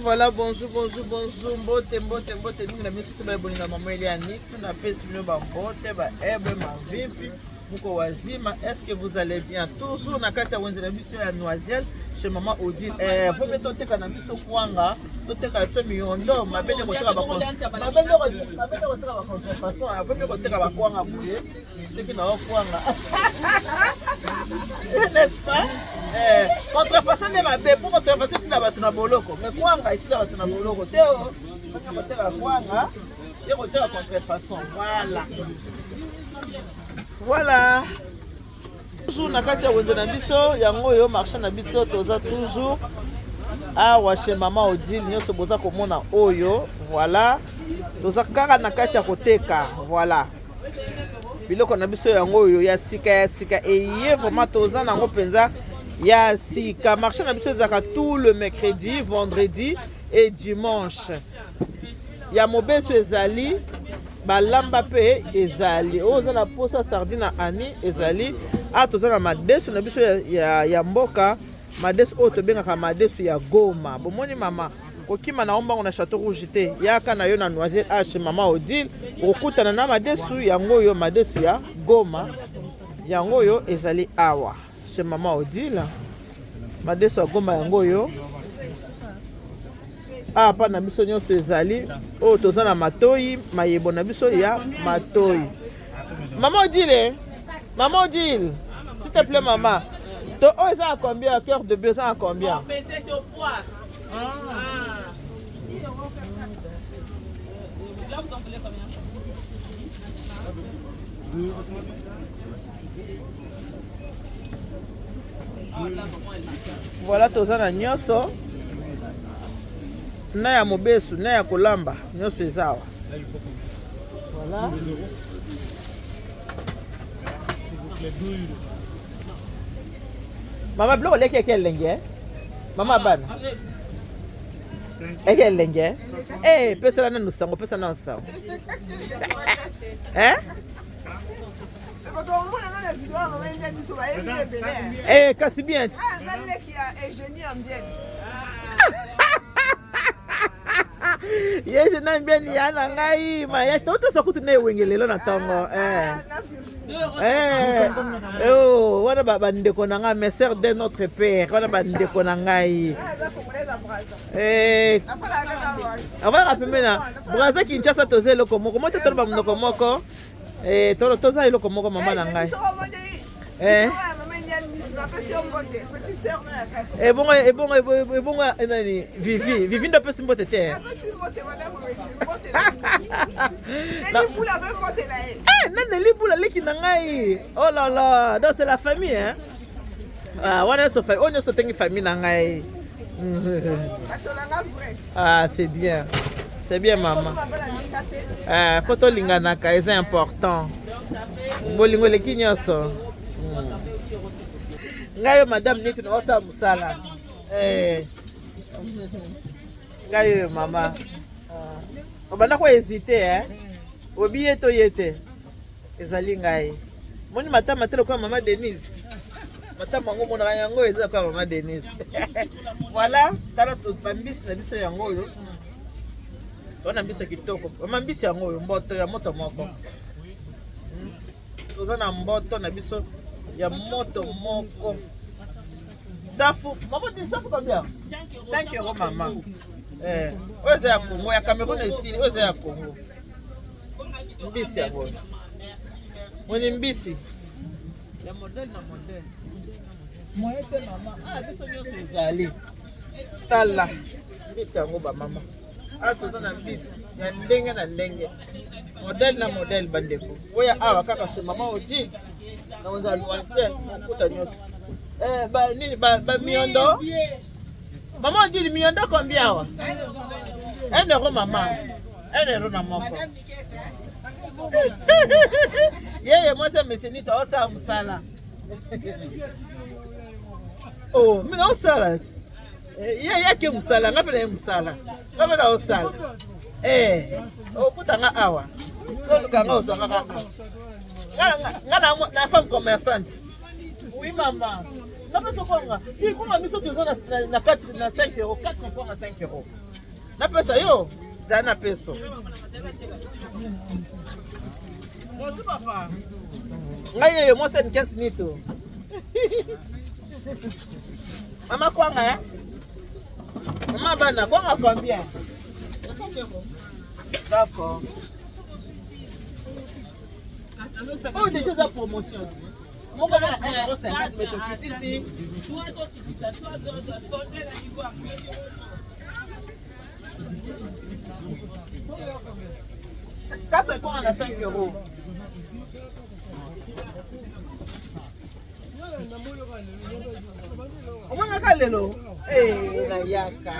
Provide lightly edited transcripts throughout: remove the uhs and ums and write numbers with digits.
Voilà, bonjour, mbote, nous avons tout le monde maman Eliani, tout n'a pas si nous mbote, ma vipi, muko wazima, est-ce que vous allez bien? Toujours na kati ya wenzela biso ya Noisiel, chez maman Odile. Vous mettez ton teka na biso kwanga, ton teka la miondo, ma belle koteka ba façon, vous mettez koteka ba kwanga bouye, c'est qui na kwanga. N'est-ce pas? Contrefaçon de ma belle, pour contrefaçon tu n'as pas na boloko, mais kwanga ici na na boloko. Théo, tu koteka kwanga, et koteka contrefaçon. Voilà. Toujours na kati ya wenze na biso yango yo marché na biso toza toujours awa chez maman Odile nyonso boza komona oyo voilà toza kaka na kati ya koteka voilà biloko na biso yango oyo ya sika eye vraiment toza nango penza ya sika marché na biso ezaka tout le mercredi, vendredi et dimanche ya mobeso ezali balamba pe ezali oza na posa sardine ani ezali toza na madesu na biso ya mboka madesu oyo tobengaka madesu ya Goma bomoni mama kokima na ombango na Château Rouge te yaka na yo na Noisiel chez maman Odile okutana na madesu yango yo madesu ya Goma yango yo ezali awa chez maman Odile madesu ya Goma yango yo pa na biso nyonso ezali oyo toza na matoi mayebo na biso ya matoi maman Odile s'il te plaît maman to oyo eza à combien cœur de bœuf eza à combien c'est au poids. Là vous en voulez combien? Voilà toza na nyonso na ya mobesu na ya kolamba nyonso ezawa voilà mama biloko leki eke elenge mama bana eke elenge pesala nanu sango pesa nanu sango kasi bien yeje na mbiani yana ngai ma ya toto sokutu ne wengelelo na tango wana bandeko na ngai mes sœurs de notre père wana bandeko na ngai avala pembena braza Kinshasa toza eloko moko moto tolo ba munoko moko toza eloko moko mama na ngai ebongo nani vivi ndo pesi mbote te nane libula leki na ngai oh là là donc c'est la famille hein wana so famille on so tengi famille na ngai c'est bien maman photo linganaka c'est important bolingo leki nyonso ngayo madame nitu na osa musala ngayo mama obanda ko hésiter obiye to yete ezali ngai moni matama telo kwa mama Denise matama ngo mona yango eza kwa mama Denise voilà tala to bambisi na biso yango yo wana mbisa kitoko mama mbisi yango yo mboto ya moto moko toza na mboto na biso ya moto moko safu maman dit safu combien 5 euros maman oza ya Congo ya Cameroun ici oza ya Congo mbisi ya bonne moni mbisi ya modèle na modèle moyete maman biso nyonso ezali tala mbisi yango ba mama toza na mbisi ya ndenge na ndenge modèle na modèle bandeko oya awa kaka chez maman Odile na onza Noisiel kuta nyonso ba miondo maman Odile miondo combien awa 1 euro maman 1 euro na moko yeye mwase meseni to osa musala mina osala yake musala ngapi na musala ngapi na osala okutanga awa solukanga osanga kaka ngana na femme commerçante oui maman Ça peut se prendre. Si comment mis sur na 4 na 5 euros, 4 francs à 5 euros. Na pesa yo, ça na peso. Bonjour papa. Ngaye moi c'est 15 nito. Maman kwanga hein? Maman bana kwanga combien? 5 euros. D'accord. Oh déjà la promotion. Mon gars a 1,50 € mais ici. 4 francs à 5 euros. Omwana kalelo na yaka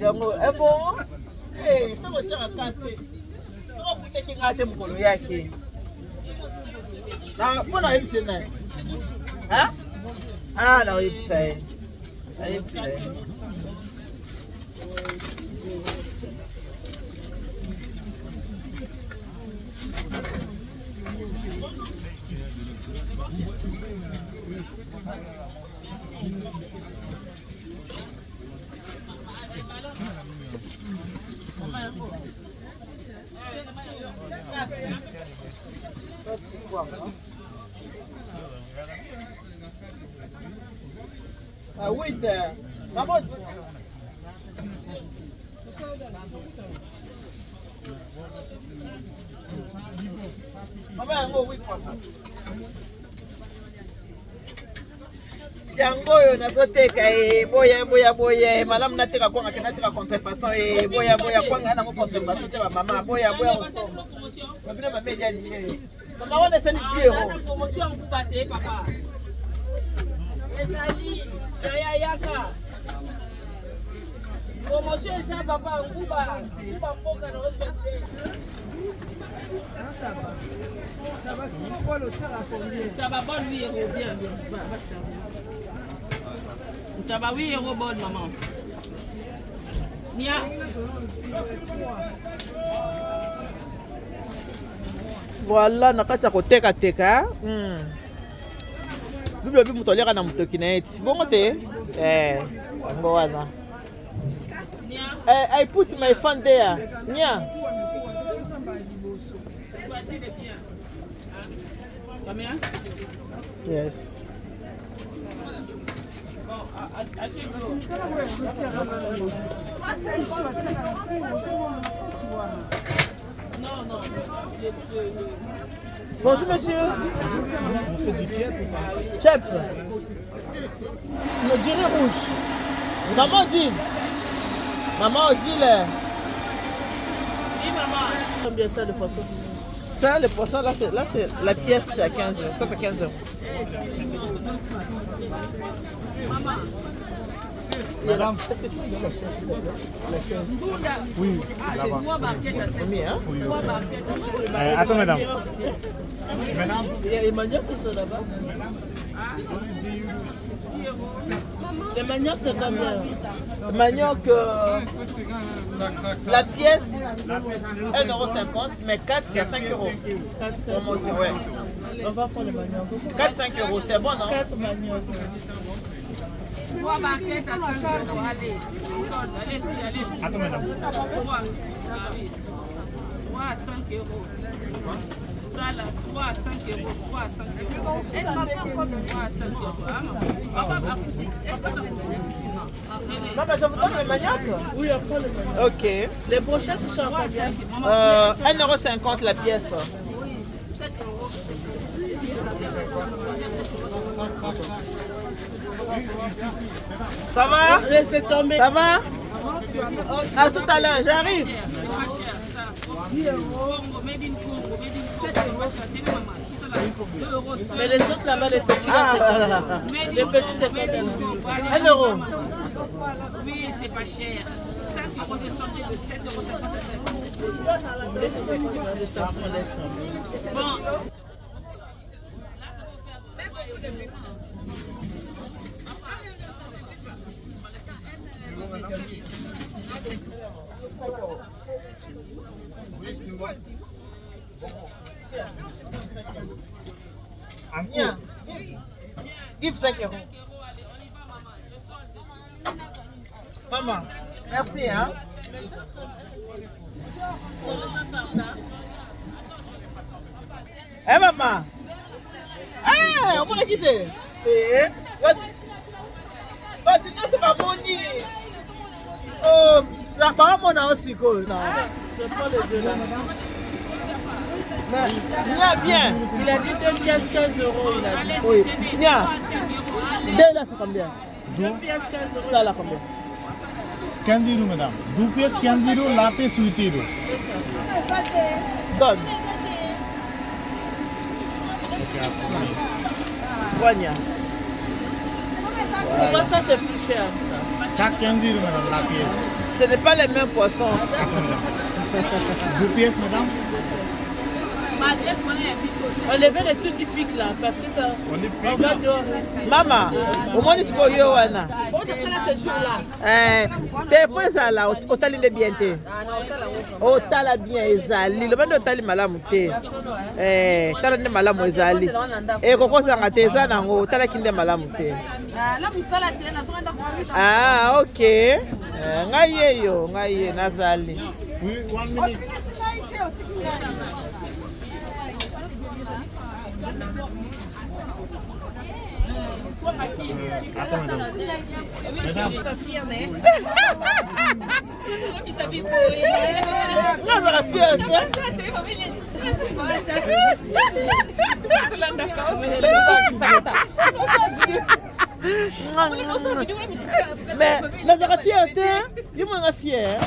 yango ebo soko chaka kate soko kuteki ngate mukolo yake na mbona yebise naye na yebisa ye oui, maman. Maman, oui, papa. Yango yo nazoteka boya malamu nateka kwanga kenateka contrefaçon boya kwanga na contrefaçon te ba mama boya osoma babina ba media ni mama wana c'est 10 €. Promotion en coupaté papa. Ezali yaka. Promotion ça papa kuba mboka na osote. Ça va si bon le tira combien? Ça va bon lui bien. Ça va 8 € bonne maman. Nia. Voilà nakati ya koteka teka. Bible bi muto leka na mutoki na eti. Bongo te? Ngo wana. I put my phone there. Nia. Combien? Yes. Non. Bonjour monsieur. On fait du tiep ou pas? Chep. Le dirait rouge. Maman dit. Maman dit le. Oui maman. Combien ça de poisson? Ça, le poisson là c'est la pièce c'est à 15 €. Ça c'est 15 €. Maman. Madame. Oui, là-bas. Oui, hein? Attends, madame. Madame. Il y a les maniocs qui sont là-bas. Les maniocs, c'est combien? Manioc, la pièce 1,50 €, mais 4 c'est 5 €. Promotion, ouais. On va prendre les maniocs. 4-5 €, c'est bon, non? 4 maniocs. 3 barquettes à 5 €. Allez. Allez. Attends, madame. 3. 3 à 5 €. Ça là, 3 à 5 €. 3 à 5 €. Et papa, 3 à 5 €. Papa, Maman, je vous donne le manioc? oui, on prend le manioc. Ok. Les brochettes sont à combien? 1,50 € la pièce. 7 €. Ça va? Laissez tomber. Ça va? À tout à l'heure, j'arrive. C'est pas cher, ça. 10 €. Made in Congo. Mais les autres là-bas, les petits là, c'est combien? Les petits, c'est combien? 1 €. Oui, c'est pas cher. 5 € de santé de 7,50 €. Bon. Viens. Give 5 euros. Maman, merci, hein. Eh, maman. Eh, on va la quitter. Eh, tu ne sais pas mon lit. Oh, la parole mon aussi quoi. Non. Je prends le jeu là. Nia, viens. Il a dit 2 pièces 15 euros. Il a dit. Oui. Nia. Deux là, c'est combien? 2 pièces 15 euros. Ça là, combien? 15 euros, madame. 2 pièces 15 euros, latte sweet euros. Donne. Voignard. Pourquoi ça c'est plus cher? Ça 15 euros, madame, la pièce. Ce n'est pas les mêmes poissons. 2 pièces, madame. Enlevez les trucs typiques là, parce que ça. On va dehors ici. Maman, au moins c'est quoi yo wana. Téléphone ça là, otali de bien te. Otala bien ezali. Le bando otali malamu te. Tala ne malamu ezali. Koko sanga te za nango, otala kinde malamu te. Ah, OK. Ngaye yo, ngaye nazali. Oui, 1 minute. Attends, madame. Madame. Nazara fier. Mais Nazara fier te, yo manga fier.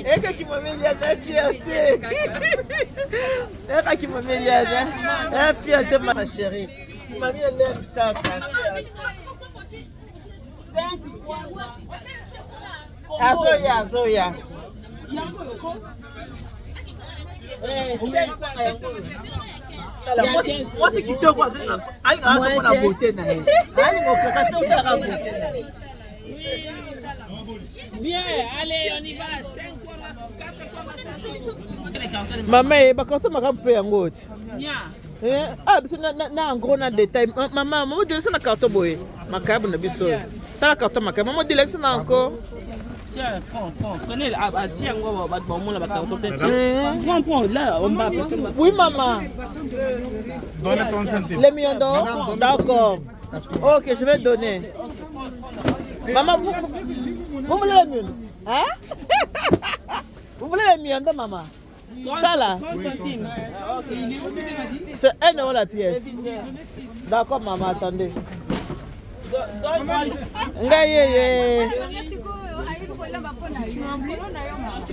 Eka qui m'a mis la fierté. Eka qui m'a mis la fierté ma chérie. Ma vie elle est tata. Azoya. Moi c'est qui te quoi allez on a beauté na. Allez mon kaka tu as beauté. Bien, allez, on y va. 5 fois là. Maman, bah quand on m'a rappelé en gros. Ah, biso na en gros na détail. Maman, maman dit ça na carton boy. Macabre na biso. Ta carton macabre. Maman dit ça na encore. Tiens, prends. Prenez tiens, on va bon la carton tête. Prends là, on va personne. Oui maman. Donne 30 centimes. Les millions d'euros. D'accord. OK, je vais donner. Maman, vous voulez les millions? Hein? Vous voulez les millions de maman? Ça là? 30 centimes. C'est 1 euro la pièce. D'accord maman, attendez. Ngaye.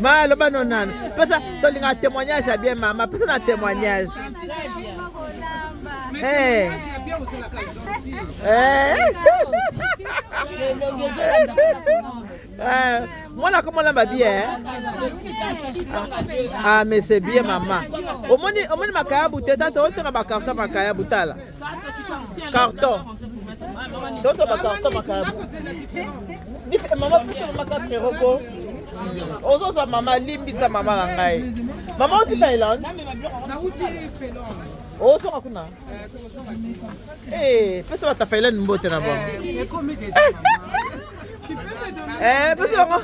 Ma le banonan. Pesa to linga témoignage bien maman, pesa na témoignage. Moi là comment on l'a bien. Ah mais c'est bien maman. Au moins makaya buteta to to ba carton makaya butala. Carton. To ba carton makaya. Maman pour makaya teroko. Ozo sa maman limbisa maman ngai. Maman tu Thaïlande? Oh, tu rakuna. Pesa ta Thaïlande mbote na ba. Pesa ngo.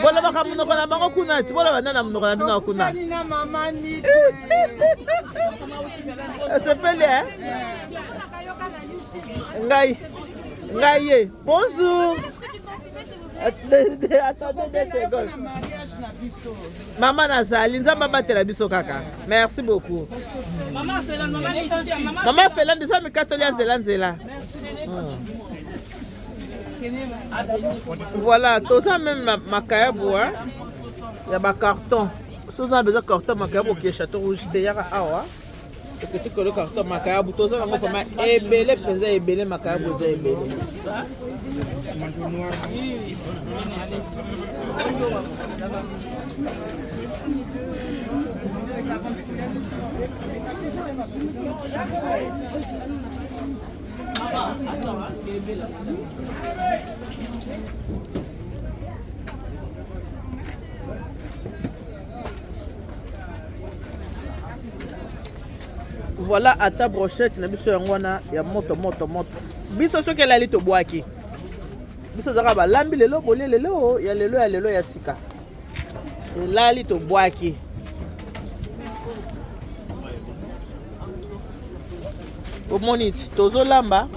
Bola ba kamuno kana bango kuna, bola bana na muno kana bina kuna. C'est pelé hein? Ngaye. Bonjour. Attendez 2 secondes. Maman Nazali, nzamba batela biso kaka. Merci beaucoup. Maman Fela déjà me katolia nzela. Voilà, tout ça même makayabu hein. Il y a ba carton. Tout ça besoin carton makayabu qui est château rouge te yaka awa. Et que tu colles carton makayabu tout ça ngo fama ebele penza ebele makayabu za ebele. Voilà ata brochette na biso yango wana ya moto. Biso soki elali tobwaki. Biso zaka balambi lelo bolie lelo ya sika. Elali tobwaki. Omoniti tozolamba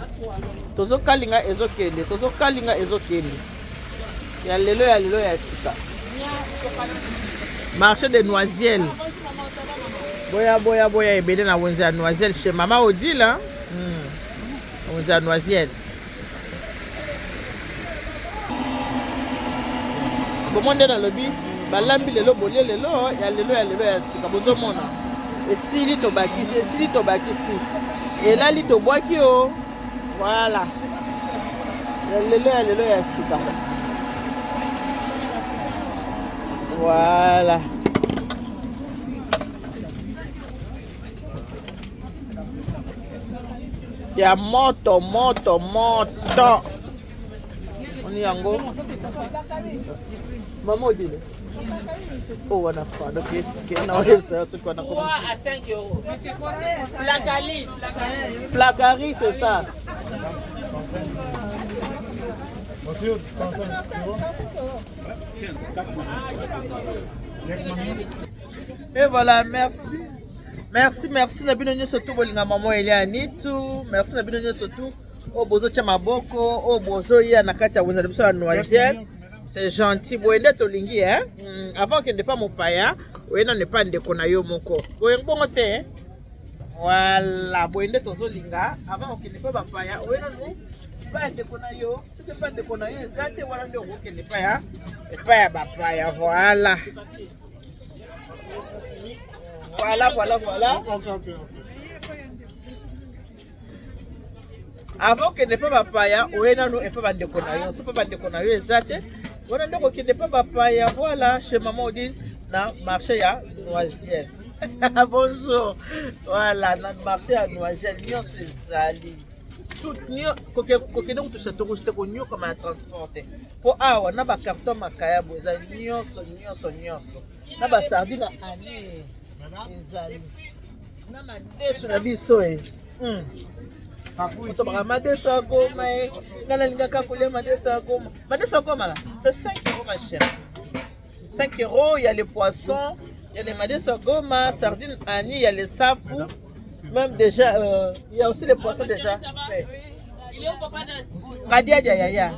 tozokalinga ezokende. Ya lelo ya sika. Marché de Noisiel. Boya ebele na wenze ya Noisiel chez Maman Odile hein. Wenze ya Noisiel. Bomonde na lobi balambi lelo bolie lelo ya sika bozomona. Esili tobakisi. Elali tobwaki o. Voilà. Ya lelo ya sika. Voilà. Ya moto. On yango. Maman Odile. Oh, on a pas. Donc, on a ce qu'on a 3 à 5 euros. Placari, c'est ça. Monsieur, 35 euros. Et voilà, merci. Na bino nyoso to bolinga maman Elianitu. Merci na bino nyoso to o bozo tia maboko, o bozo ya na kati ya wenza biso ya Noisiel. C'est gentil. Boende tolingi hein. Avant que ne pas mon paya, oena ne pas ndeko na yo moko. Boye bongo te. Voilà, boende tozolinga avant que ne pas paya, oena no pas ndeko na yo. Si tu pas ndeko na yo, ezate wana ndo ko ne paya. Et pas ba paya, voilà. Voilà. Avant que ne pas papaya, oena no et pas bandeko na yo, so pas bandeko na yo ezate. Wana ndoko ki ne pas papaya, voilà chez Maman Odile na marché ya Noisiel. Bonjour. Voilà, na marché ya Noisiel, nyonso ezali. Tout nyo kokende ko toucher to ko nyo comme transporter. Po awa na ba carton makaya boza nyonso. Na ba sardine ani. Ezali. Na madeso na biso Madeso à Goma, Madeso à Goma, c'est 5 euros ma chère. 5 euros, il y a les poissons, il y a les Madeso à Goma, sardines, Annie, il y a les safou. Même déjà, il y a aussi les poissons déjà. Ngadia Yaya.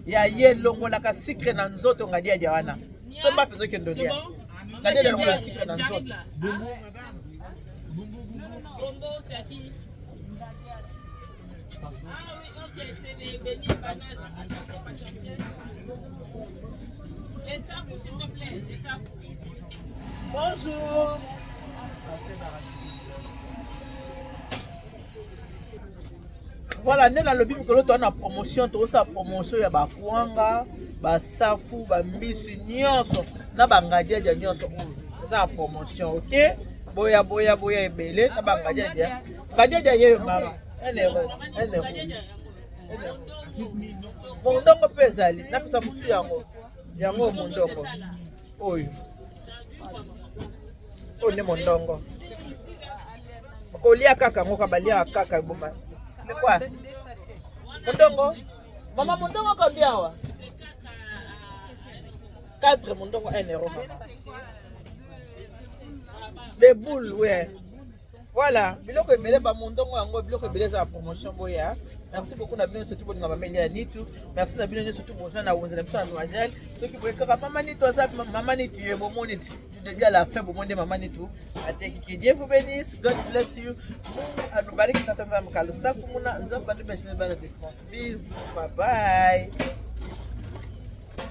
Il y a Yelongo la casikre dans nzoto Ngadia Diana. C'est pas besoin qu'il donne. Ngadia Yelongo la casikre dans nzoto. Bongo, c'est à qui? Ah oui, ok, c'est des bénis bananes. Les safou, s'il te plaît, les safou. Bonjour. Voilà, nous avons une promotion, promotion ya bakwanga, basafu, bambisi nyonso, na bangadia dia nyonso. C'est une promotion, OK? Boya ebele, na bangadia dia. Ngadia dia yeyo mama. 1 euro. Mondongo pezali, na pesa musu yango mondongo. Oyo. One mondongo. Kolia kaka ngoka balia kaka boma. C'est quoi? Mondongo? Maman, mondongo combien? 4 mondongo 1 euro. Des boules, ouais. Voilà. Biloko ebele ba mondongo yango biloko ebele za promotion boya. Merci beaucoup na bino surtout bonga mameli ya Nitu. Merci na bino surtout bonjour na wonza na biso na Noisiel. Ceux qui voulaient que Maman Nitu ça Maman Nitu ye bon monite. Déjà la fin bon monde Maman Nitu. Que Dieu vous bénisse. God bless you. Anubariki na tanza mkalo safu muna nzamba de bashine bana de France. Bisous. Bye bye.